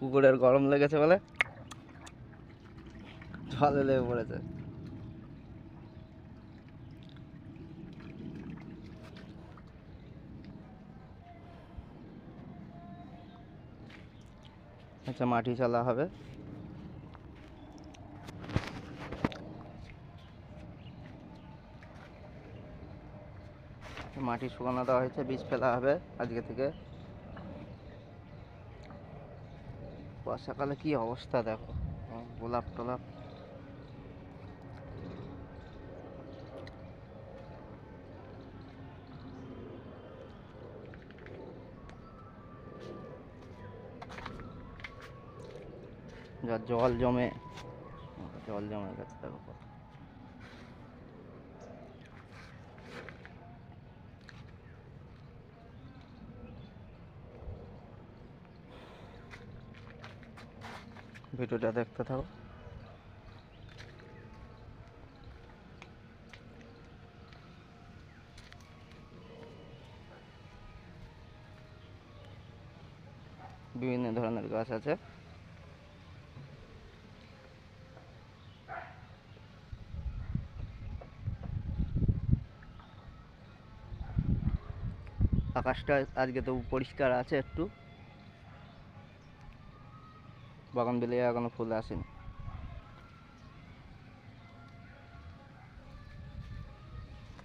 কুকুরের গরম লেগেছে বলে জলে লেগে পড়েছে। আচ্ছা, মাটি চালা হবে। মাটি শুকানো দেওয়া হয়েছে, বীজ ফেলা হবে আজকে থেকে। বর্ষাকালে কি অবস্থা দেখো, গোলাপ টোলাপ। যা জল জমে গেছে দেখো। ভিডিওটা দেখতে থাকো। বিভিন্ন ধরনের গাছ আছে। আকাশটা আজকে তো পরিষ্কার আছে একটু। বাগানবিলায় এখনো ফুল আসেনি।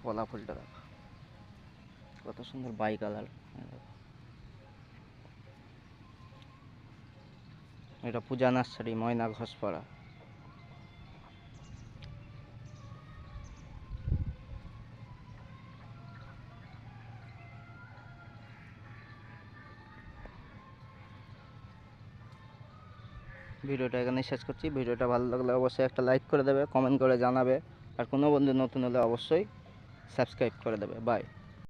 কলা ফুলটা দেখো কত সুন্দর বাই কালার। এটা পূজা নার্সারি, ময়না ঘোষপাড়া। ভিডিওটা এখানে শেষ করছি। ভিডিওটা ভালো লাগলে অবশ্যই একটা লাইক করে দেবে, কমেন্ট করে জানাবে, আর কোনো বন্ধু নতুন হলে অবশ্যই সাবস্ক্রাইব করে দেবে। বাই।